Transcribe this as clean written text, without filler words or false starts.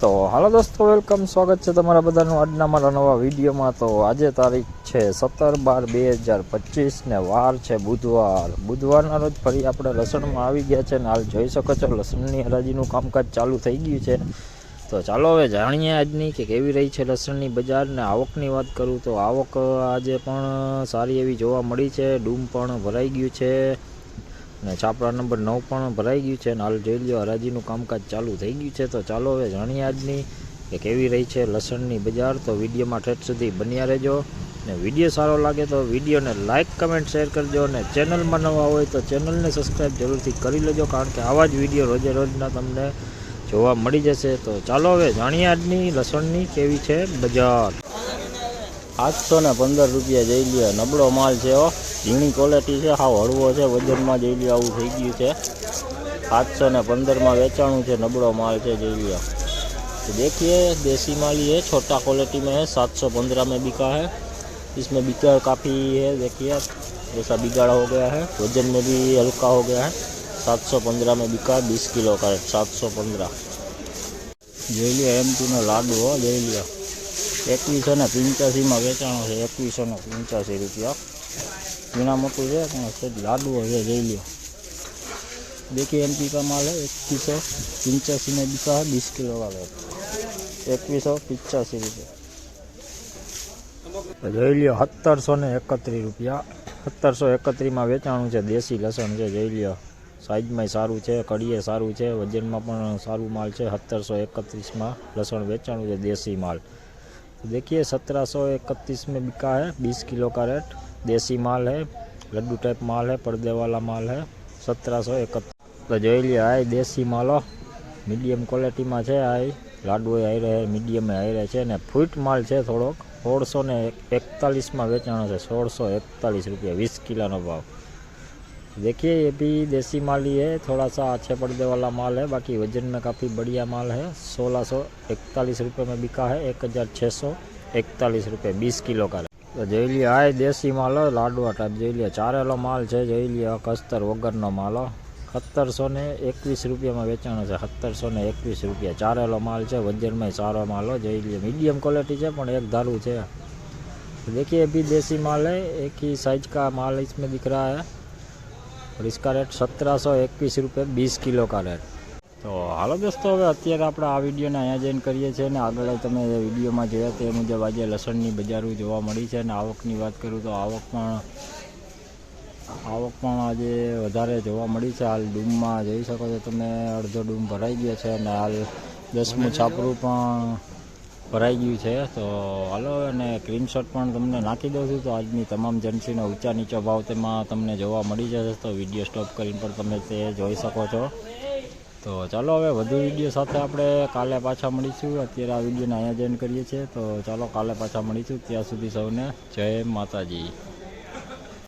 તો હાલો દોસ્તો, વેલકમ, સ્વાગત છે તમારા બધાનું આજના મારા નવા વિડીયોમાં। તો આજે તારીખ છે 17/12/2025 ને વાર છે બુધવારના રોજ ફરી આપણે લસણમાં આવી ગયા છે ને હાલ જોઈ શકો છો લસણની હરાજીનું કામકાજ ચાલુ થઈ ગયું છે। તો ચાલો હવે જાણીએ આજની કે કેવી રહી છે લસણની બજાર। ને આવકની વાત કરું તો આવક આજે પણ સારી એવી જોવા મળી છે। ડૂમ પણ ભરાઈ ગયું છે ને છાપરા નંબર 9 પણ ભરાઈ ગયું છે ને હાલ જોઈ લો હરાજીનું કામકાજ ચાલુ થઈ ગયું છે। તો ચાલો હવે જાણીએ આજની કે કેવી રહી છે લસણની બજાર। તો વિડીયોમાં ઠેઠ સુધી બન્યા રહેજો ને વિડીયો સારો લાગે તો વિડીયોને લાઇક, કમેન્ટ, શેર કરજો અને ચેનલમાં નવા હોય તો ચેનલને સબસ્ક્રાઈબ જરૂરથી કરી લેજો, કારણ કે આવા જ વિડીયો રોજે રોજના તમને જોવા મળી જશે। તો ચાલો હવે જાણીએ આજની લસણની કેવી છે બજાર। 815 રૂપિયા જઈ લ્યો, નબળો માલ છે હો, ઝીણી ક્વોલિટી છે, હાવ હળવો છે, વજનમાં જઈ લ્યો આવું થઈ ગયું છે। 815 વેચાણું છે, नबड़ो माल है जई लिया। तो देखिए देसी माल ये छोटा क्वालिटी में है, 715 में बिका है। इसमें बिका काफ़ी है, देखिए ऐसा बिगाड़ा हो गया है, वजन में भी हल्का हो गया है। 715 में बिका 20 किलो का 715 जई लिया। MP नो लाडू हो जई लिया, 2185 में वेचाणो है, 2185 रुपया मीना मोटू है, लाडू है जई लिया। देखिए MP का माल है, 2185 में बिका है, 20 किलो का है, 2185 रुपया જોઈ લ્યો। 1731 રૂપિયા, 1731 में વેચાણું છે, દેશી લસણ છે જોઈ લ્યો। સાઈઝમાં સારું છે, કડીએ સારું છે, વજનમાં પણ સારું માલ છે। 1731 में લસણ વેચાણું છે देसी माल। तो देखिए 1731 में बिका है, 20 किलो का रेट, देसी माल है, लड्डू टाइप माल है, पर्दे वाला माल है। 1731 तो જોઈ લ્યો। આ દેશી માલો મીડિયમ ક્વોલિટીમાં છે, આ લાડુ આવી રહે મીડિયમ આવી રહે છે ને ફૂટ માલ છે થોડોક। 1641 में વેચાણો છે, 1641 रुपया 20 किलो નો भाव। देखिए ये भी देसी माल ही है, थोड़ा सा अच्छे पर्दे वाला माल है, बाकी वजन में काफ़ी बढ़िया माल है। 1641 रुपये में बिका है, 1641 रुपये 20 किलो का। तो જોઈ લ્યો આ દેશી માલ લાડવા ટાઈપ જોઈ લ્યો, ચારેલો માલ છે જોઈ લ્યો, કસ્તર વગરનો માલ। 1721 रुपया में वेचाणो है, 1721 रुपया चारेलो माल है, वजन में सारो माल જોઈ લ્યો। मीडियम क्वालिटी है पर एक धारू है। तो देखिए अभी देसी माल है, एक ही साइज का माल इसमें दिख रहा है और इसका रेट 1721 रुपये 20 किलो का रेट। तो हालो दोस्तों, હવે અત્યારે આપણે આ વિડીયોને અહીંયા જોઈન કરીએ છીએ ને આગળ તમે વિડીયોમાં જોયા તે મુજબ આજે લસણની બજારો જોવા મળી છે। અને આવકની વાત કરું તો આવક પણ આજે વધારે જોવા મળી છે। હાલ ડૂમમાં જોઈ શકો છો તમે, અડધો ડૂમ ભરાઈ ગયો છે અને હાલ 10મું છાપરું પણ ભરાઈ ગયું છે। તો હાલો અને સ્ક્રીનશોટ પણ તમને નાખી દઉં છું। તો આજની તમામ જર્સીનો ઊંચા નીચો ભાવ તેમાં તમને જોવા મળી જશે, તો વિડીયો સ્ટોપ કરીને પણ તમે તે જોઈ શકો છો। તો ચાલો હવે વધુ વિડીયો સાથે આપણે કાલે પાછા મળીશું। અત્યારે આ વિડીયોને અહીંયા જોઈન કરીએ છીએ, તો ચાલો કાલે પાછા મળીશું, ત્યાં સુધી સૌને જય માતાજી।